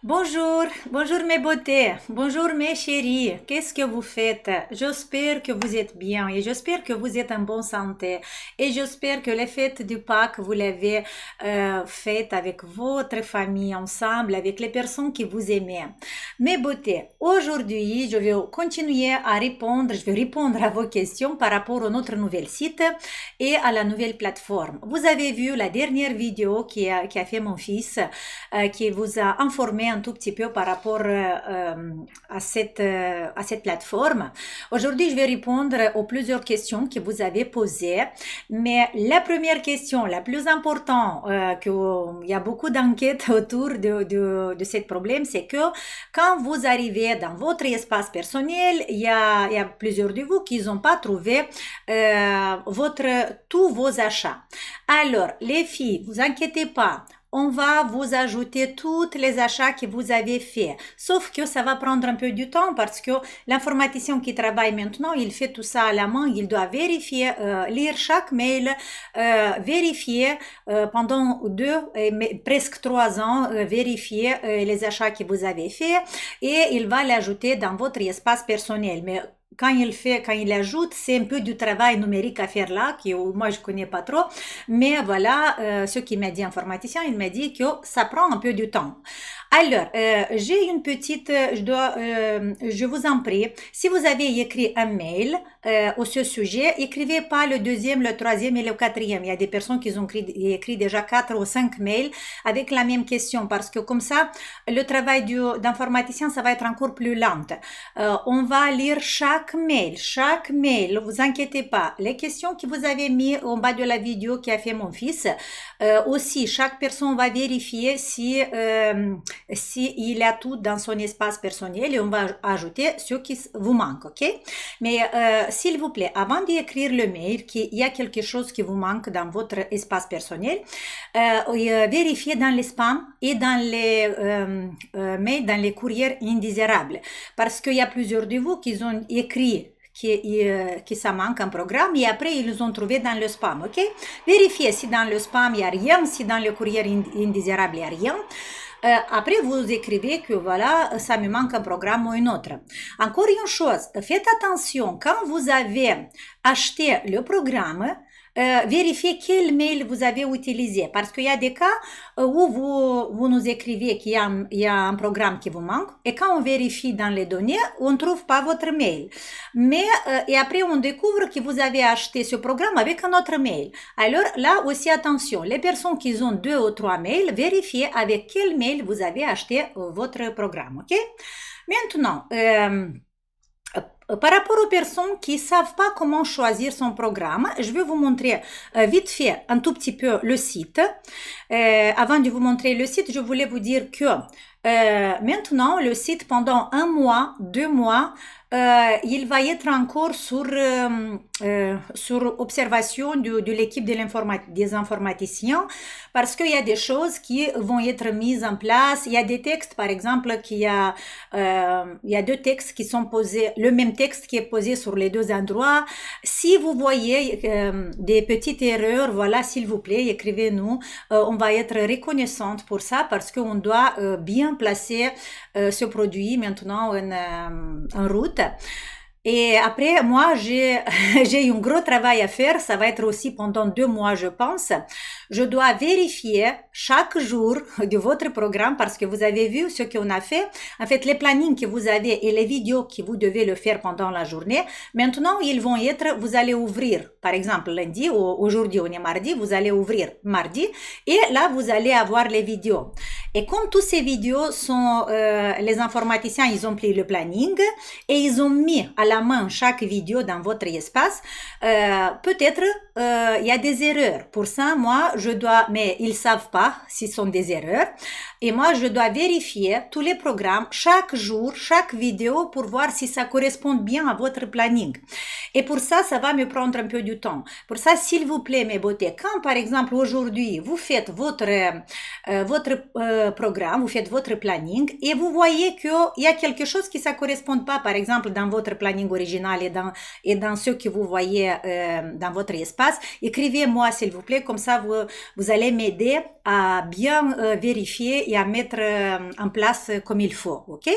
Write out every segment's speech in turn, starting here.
Bonjour, bonjour mes beautés, bonjour mes chéris, qu'est-ce que vous faites? J'espère que vous êtes bien et j'espère que vous êtes en bonne santé et j'espère que les fêtes du Pâques, vous l'avez faites avec votre famille ensemble, avec les personnes que vous aimez. Mes beautés, aujourd'hui, je vais continuer à répondre, je vais répondre à vos questions par rapport à notre nouvel site et à la nouvelle plateforme. Vous avez vu la dernière vidéo qui a fait mon fils, qui vous a informé un tout petit peu par rapport à cette plateforme. Aujourd'hui, je vais répondre aux plusieurs questions que vous avez posées. Mais la première question, la plus importante, il y a beaucoup d'enquêtes autour de ce problème, c'est que quand vous arrivez dans votre espace personnel, il y a plusieurs de vous qui n'ont pas trouvé tous vos achats. Alors, les filles, vous inquiétez pas, on va vous ajouter tous les achats que vous avez faits. Sauf que ça va prendre un peu du temps parce que l'informaticien qui travaille maintenant, il fait tout ça à la main. Il doit vérifier, lire chaque mail, vérifier pendant presque 3 ans, vérifier les achats que vous avez faits et il va l'ajouter dans votre espace personnel. Mais quand il ajoute, c'est un peu du travail numérique à faire là, que moi je connais pas trop, mais voilà, ce qui m'a dit informaticien, il m'a dit que ça prend un peu de temps. Alors, j'ai une petite, je vous en prie, si vous avez écrit un mail au ce sujet, écrivez pas le deuxième, le troisième et le quatrième. Il y a des personnes qui ont écrit déjà 4 ou 5 mails avec la même question, parce que comme ça, le travail d'informaticien, ça va être encore plus lent. On va lire chaque mail, ne vous inquiétez pas. Les questions que vous avez mis en bas de la vidéo qui a fait mon fils, aussi, chaque personne va vérifier si il a tout dans son espace personnel et on va ajouter ce qui vous manque, ok? Mais s'il vous plaît, avant d'écrire le mail, qu'il y a quelque chose qui vous manque dans votre espace personnel, vérifiez dans les spams et dans les mails, dans les courriers indésirables, parce qu'il y a plusieurs de vous qui ont écrit que ça manque un programme et après ils ont trouvé dans le spam, ok? Vérifiez si dans le spam il n'y a rien, si dans le courrier indésirable il n'y a rien. Après, vous écrivez que voilà, ça me manque un programme ou une autre. Encore une chose, faites attention, quand vous avez acheté le programme, vérifiez quel mail vous avez utilisé, parce qu'il y a des cas où vous nous écrivez il y a un programme qui vous manque, et quand on vérifie dans les données, on ne trouve pas votre mail. Mais, et après, on découvre que vous avez acheté ce programme avec un autre mail. Alors là aussi, attention, les personnes qui ont 2 ou 3 mails, vérifiez avec quel mail vous avez acheté votre programme, ok? Maintenant, par rapport aux personnes qui ne savent pas comment choisir son programme, je vais vous montrer vite fait un tout petit peu le site. Avant de vous montrer le site, je voulais vous dire que maintenant, le site, pendant 1 mois, 2 mois, il va être encore sur observation de l'équipe des informaticiens, parce qu'il y a des choses qui vont être mises en place. Il y a des textes, par exemple, il y a 2 textes qui sont posés, le même texte qui est posé sur les 2 endroits. Si vous voyez des petites erreurs, voilà, s'il vous plaît, écrivez-nous. On va être reconnaissante pour ça, parce qu'on doit bien placer ce produit maintenant en route. Et après, moi, j'ai un gros travail à faire. Ça va être aussi pendant 2 mois, je pense. Je dois vérifier chaque jour de votre programme, parce que vous avez vu ce qu'on a fait. En fait, les plannings que vous avez et les vidéos que vous devez le faire pendant la journée, maintenant, ils vont être, vous allez ouvrir, par exemple, lundi, ou aujourd'hui, on est mardi, vous allez ouvrir mardi, et là, vous allez avoir les vidéos. Et comme toutes ces vidéos sont, les informaticiens, ils ont pris le planning et ils ont mis à la main chaque vidéo dans votre espace, peut-être il y a des erreurs. Pour ça, moi, mais ils savent pas si ce sont des erreurs. Et moi, je dois vérifier tous les programmes chaque jour, chaque vidéo, pour voir si ça correspond bien à votre planning. Et pour ça, ça va me prendre un peu du temps. Pour ça, s'il vous plaît, mes beautés, quand par exemple aujourd'hui, vous faites votre programme, vous faites votre planning et vous voyez qu'il y a quelque chose qui ne correspond pas, par exemple, dans votre planning original et dans ce que vous voyez dans votre espace, écrivez-moi, s'il vous plaît, comme ça, vous allez m'aider à bien vérifier et à mettre en place comme il faut, ok?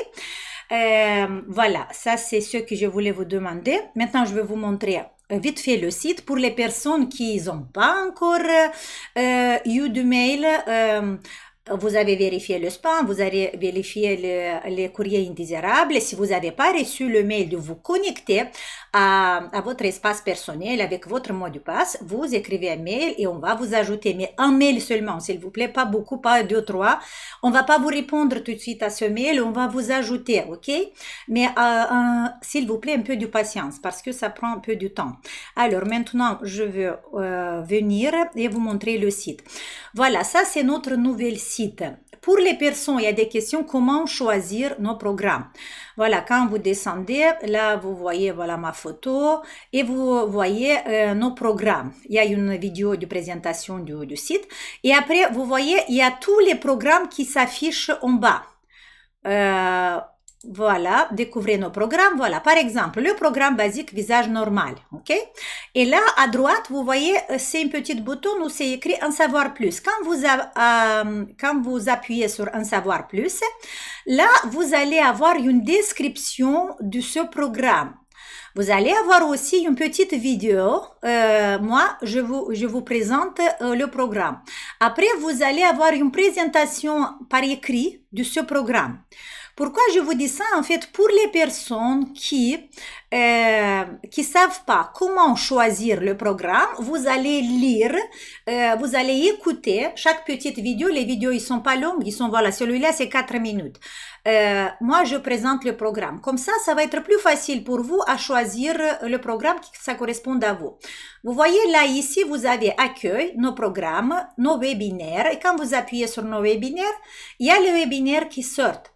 Voilà, ça c'est ce que je voulais vous demander. Maintenant, je vais vous montrer vite fait le site pour les personnes qui n'ont pas encore eu de mail. Vous avez vérifié le spam, vous avez vérifié les courriers indésirables. Et si vous n'avez pas reçu le mail de vous connecter à votre espace personnel avec votre mot de passe, vous écrivez un mail et on va vous ajouter. Mais un mail seulement, s'il vous plaît, pas beaucoup, pas 2, 3. On va pas vous répondre tout de suite à ce mail, on va vous ajouter, ok? Mais s'il vous plaît, un peu de patience parce que ça prend un peu de temps. Alors maintenant, je vais venir et vous montrer le site. Voilà, ça c'est notre nouvel site. Pour les personnes, il y a des questions, comment choisir nos programmes. Voilà, quand vous descendez, là vous voyez voilà ma photo et vous voyez nos programmes. Il y a une vidéo de présentation du site et après vous voyez, il y a tous les programmes qui s'affichent en bas. Voilà, découvrez nos programmes. Voilà, par exemple, le programme basique visage normal, ok? Et là, à droite, vous voyez, c'est un petit bouton où c'est écrit en savoir plus. Quand vous appuyez sur en savoir plus, là, vous allez avoir une description de ce programme. Vous allez avoir aussi une petite vidéo. Moi, je vous présente le programme. Après, vous allez avoir une présentation par écrit de ce programme. Pourquoi je vous dis ça? En fait, pour les personnes qui savent pas comment choisir le programme, vous allez lire, vous allez écouter chaque petite vidéo. Les vidéos, ils sont pas longues, ils sont, voilà, celui-là, c'est 4 minutes. Moi, je présente le programme. Comme ça va être plus facile pour vous à choisir le programme qui ça correspond à vous. Vous voyez là, ici, vous avez accueil, nos programmes, nos webinaires. Et quand vous appuyez sur nos webinaires, il y a les webinaires qui sortent.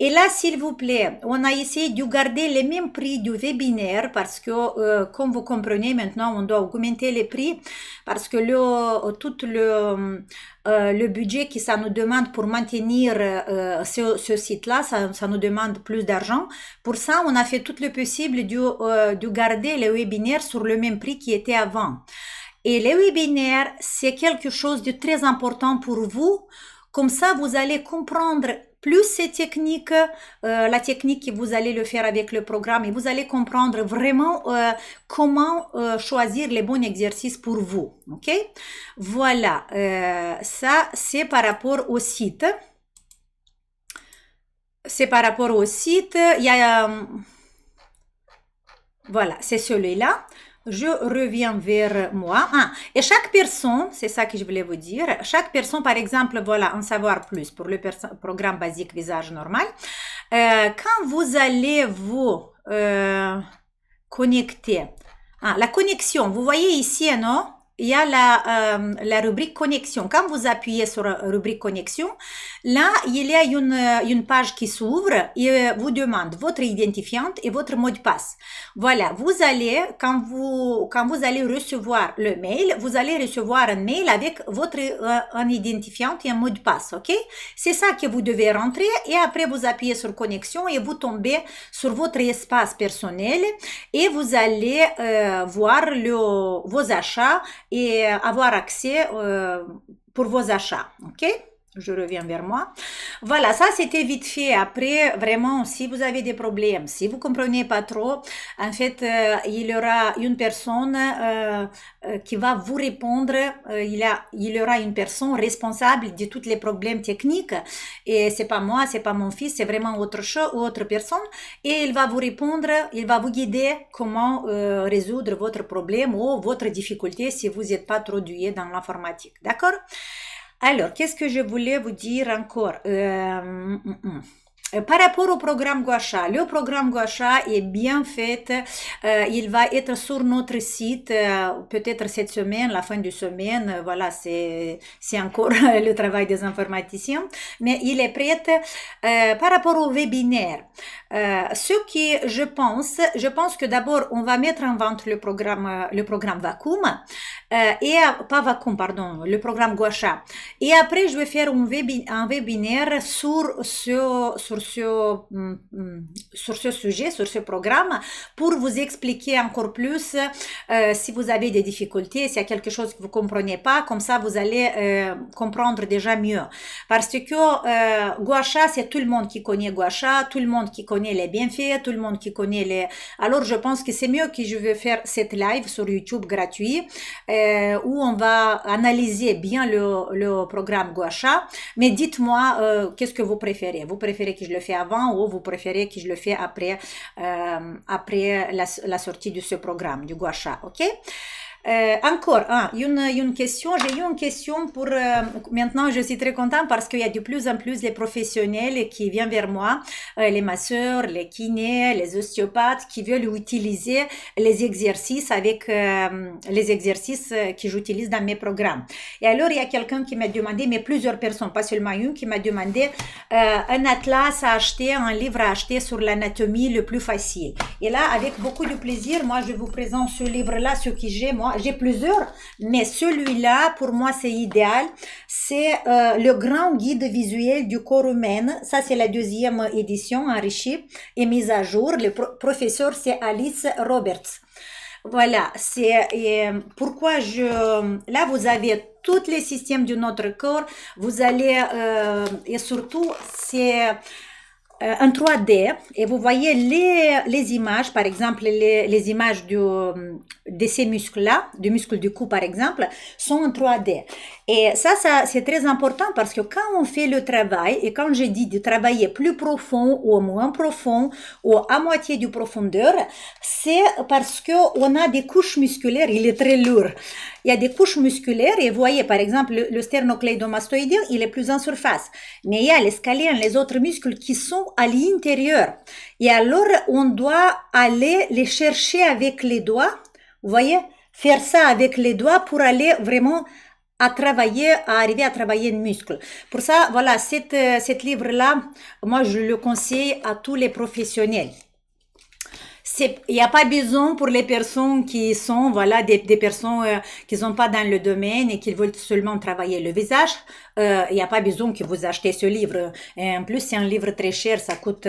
Et là, s'il vous plaît, on a essayé de garder les mêmes prix du webinaire parce que, comme vous comprenez, maintenant, on doit augmenter les prix parce que tout le budget que ça nous demande pour maintenir ce site-là, ça nous demande plus d'argent. Pour ça, on a fait tout le possible de garder les webinaires sur le même prix qui était avant. Et les webinaires, c'est quelque chose de très important pour vous. Comme ça, vous allez comprendre plus ces techniques, la technique que vous allez le faire avec le programme et vous allez comprendre vraiment comment choisir les bons exercices pour vous. Ok? Voilà, ça c'est par rapport au site. C'est par rapport au site. Il y a, voilà, c'est celui-là. Je reviens vers moi. Et chaque personne, c'est ça que je voulais vous dire, chaque personne, par exemple, voilà, en savoir plus pour le programme basique visage normal, quand vous allez vous connecter, la connexion, vous voyez ici, non? Il y a la rubrique connexion. Quand vous appuyez sur la rubrique connexion, là, il y a une page qui s'ouvre et vous demande votre identifiante et votre mot de passe. Voilà, vous allez, quand vous allez recevoir le mail, vous allez recevoir un mail avec votre un identifiante et un mot de passe, ok? C'est ça que vous devez rentrer et après vous appuyez sur connexion et vous tombez sur votre espace personnel et vous allez voir vos achats et avoir accès pour vos achats, ok? Je reviens vers moi. Voilà, ça c'était vite fait. Après, vraiment, si vous avez des problèmes, si vous comprenez pas trop, en fait, il y aura une personne qui va vous répondre. Il y aura une personne responsable de tous les problèmes techniques. Et c'est pas moi, c'est pas mon fils, c'est vraiment autre personne. Et il va vous répondre, il va vous guider comment résoudre votre problème ou votre difficulté si vous n'êtes pas trop doué dans l'informatique. D'accord? Alors, qu'est-ce que je voulais vous dire encore? Par rapport au programme Guacha, le programme Guacha est bien fait. Il va être sur notre site peut-être cette semaine, la fin de semaine. Voilà, c'est encore le travail des informaticiens. Mais il est prêt. Par rapport au webinaire, ce que je pense que d'abord, on va mettre en vente le programme Vacuum. Pas Vacuum, pardon, le programme Guacha. Et après, je vais faire un webinaire sur sur ce sujet, sur ce programme, pour vous expliquer encore plus si vous avez des difficultés, s'il y a quelque chose que vous comprenez pas, comme ça vous allez comprendre déjà mieux. Parce que gua sha, c'est tout le monde qui connaît gua sha, tout le monde qui connaît les bienfaits, tout le monde qui connaît les... Alors je pense que c'est mieux que je vais faire cette live sur YouTube gratuit où on va analyser bien le programme gua sha. Mais dites-moi qu'est-ce que vous préférez. Vous préférez que je le fais avant ou vous préférez que je le fais après la sortie de ce programme du gua sha, ok? Encore, une question. J'ai eu une question pour... maintenant, je suis très contente parce qu'il y a de plus en plus les professionnels qui viennent vers moi, les masseurs, les kinés, les ostéopathes, qui veulent utiliser les exercices avec les exercices que j'utilise dans mes programmes. Et alors, il y a quelqu'un qui m'a demandé, mais plusieurs personnes, pas seulement une, qui m'a demandé un atlas à acheter, un livre à acheter sur l'anatomie le plus facile. Et là, avec beaucoup de plaisir, moi, je vous présente ce livre-là, ce que j'ai, moi. J'ai plusieurs, mais celui-là, pour moi, c'est idéal. C'est le grand guide visuel du corps humain. Ça, c'est la deuxième édition enrichie et mise à jour. Le professeur, c'est Alice Roberts. Voilà, c'est pourquoi là, vous avez tous les systèmes de notre corps. Vous allez, et surtout, c'est... en 3D et vous voyez les images, par exemple les images de ces muscles-là, du muscle du cou par exemple, sont en 3D. Et ça c'est très important parce que quand on fait le travail, et quand je dis de travailler plus profond ou moins profond ou à moitié de profondeur, c'est parce que on a des couches musculaires, il est très lourd. Il y a des couches musculaires et vous voyez par exemple le sternocleidomastoïdien, il est plus en surface. Mais il y a les scalènes, les autres muscles qui sont à l'intérieur. Et alors on doit aller les chercher avec les doigts. Vous voyez, faire ça avec les doigts pour aller vraiment à arriver à travailler un muscle. Pour ça, voilà, cette livre-là, moi je le conseille à tous les professionnels. Il n'y a pas besoin pour les personnes qui sont, voilà, des personnes qui sont pas dans le domaine et qui veulent seulement travailler le visage. Il n'y a pas besoin que vous achetez ce livre. Et en plus, c'est un livre très cher, ça coûte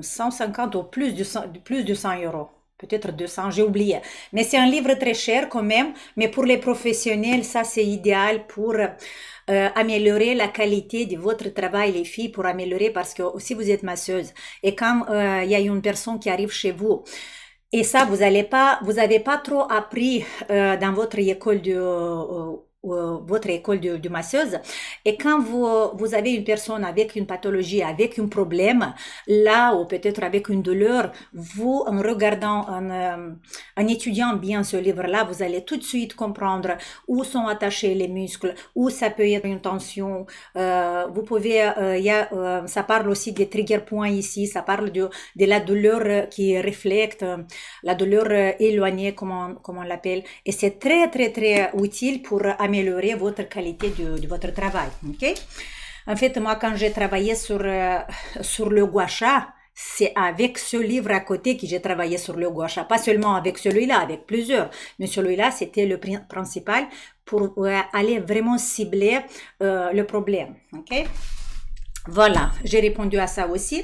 150 ou plus de 100 euros. Peut-être 200, j'ai oublié. Mais c'est un livre très cher quand même. Mais pour les professionnels, ça c'est idéal pour améliorer la qualité de votre travail, les filles, pour améliorer parce que si vous êtes masseuse et quand il y a une personne qui arrive chez vous, et ça, vous avez pas trop appris dans votre école de masseuse. Et quand vous avez une personne avec une pathologie, avec un problème, là, ou peut-être avec une douleur, vous, en regardant, en étudiant bien ce livre-là, vous allez tout de suite comprendre où sont attachés les muscles, où ça peut être une tension. Vous pouvez, ça parle aussi des trigger points ici, ça parle de la douleur qui reflète, la douleur éloignée, comme on l'appelle. Et c'est très, très, très utile pour améliorer votre qualité de votre travail. Okay? En fait, moi, quand j'ai travaillé sur le gua sha, c'est avec ce livre à côté que j'ai travaillé sur le gua sha. Pas seulement avec celui-là, avec plusieurs. Mais celui-là, c'était le principal pour aller vraiment cibler le problème. Okay? Voilà, j'ai répondu à ça aussi.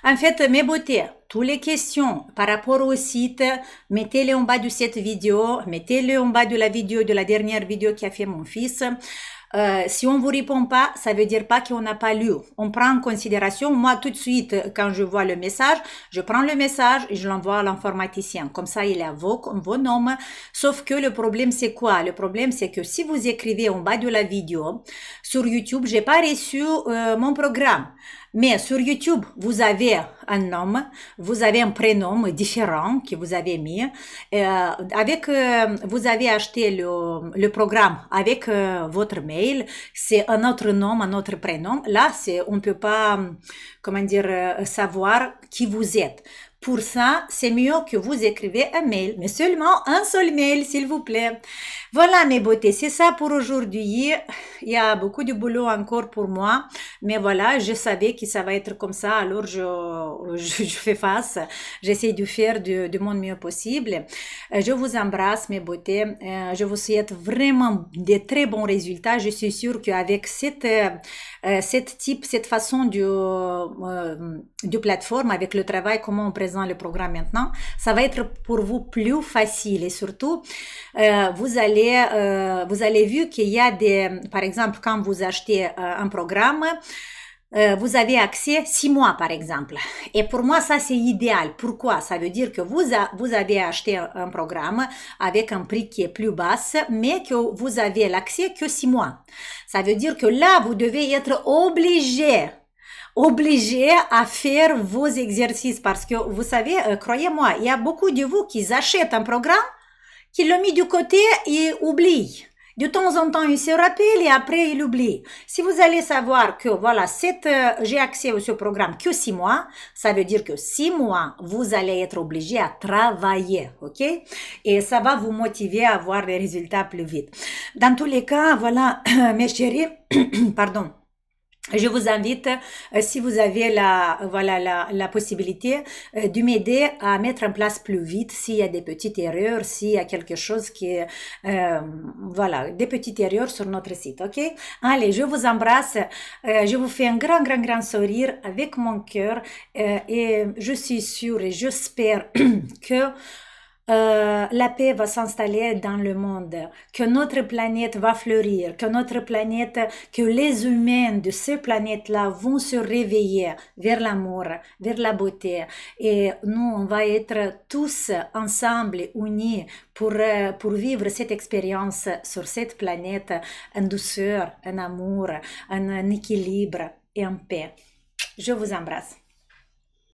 En fait, mes beautés, toutes les questions par rapport au site, mettez-les en bas de cette vidéo, mettez-les en bas de la vidéo, de la dernière vidéo qu'a fait mon fils. Si on vous répond pas, ça veut dire pas qu'on n'a pas lu. On prend en considération. Moi, tout de suite, quand je vois le message, je prends le message et je l'envoie à l'informaticien. Comme ça, il a vos noms. Sauf que le problème, c'est quoi? Le problème, c'est que si vous écrivez en bas de la vidéo, sur YouTube, j'ai pas reçu mon programme. Mais sur YouTube, vous avez un nom, vous avez un prénom différent que vous avez mis. Vous avez acheté le programme avec votre mail. C'est un autre nom, un autre prénom. Là, on peut pas, comment dire, savoir qui vous êtes. Pour ça, c'est mieux que vous écrivez un mail, mais seulement un seul mail, s'il vous plaît. Voilà mes beautés, c'est ça pour aujourd'hui. Il y a beaucoup de boulot encore pour moi, mais voilà, je savais que ça va être comme ça, alors je fais face. J'essaie de faire de mon mieux possible. Je vous embrasse mes beautés. Je vous souhaite vraiment de très bons résultats. Je suis sûre qu'avec cette façon de plateforme, avec le travail, comment on présente le programme maintenant, ça va être pour vous plus facile et surtout, vous allez vu qu'il y a par exemple, quand vous achetez un programme, vous avez accès 6 mois, par exemple. Et pour moi, ça, c'est idéal. Pourquoi? Ça veut dire que vous avez acheté un programme avec un prix qui est plus bas, mais que vous avez l'accès que 6 mois. Ça veut dire que là, vous devez être obligé à faire vos exercices parce que vous savez, croyez-moi, il y a beaucoup de vous qui achètent un programme, qui l'ont mis du côté et oublient. De temps en temps, il se rappelle et après, il oublie. Si vous allez savoir que, voilà, j'ai accès à ce programme que 6 mois, ça veut dire que 6 mois, vous allez être obligé à travailler, ok? Et ça va vous motiver à avoir des résultats plus vite. Dans tous les cas, voilà, mes chéris, pardon. Je vous invite, si vous avez la possibilité, de m'aider à mettre en place plus vite s'il y a des petites erreurs, s'il y a quelque chose qui est, des petites erreurs sur notre site, ok? Allez, je vous embrasse, je vous fais un grand sourire avec mon cœur, et je suis sûre et j'espère que la paix va s'installer dans le monde, que notre planète va fleurir, que les humains de cette planète-là vont se réveiller vers l'amour, vers la beauté. Et nous, on va être tous ensemble, unis, pour vivre cette expérience sur cette planète en douceur, en amour, en équilibre et en paix. Je vous embrasse.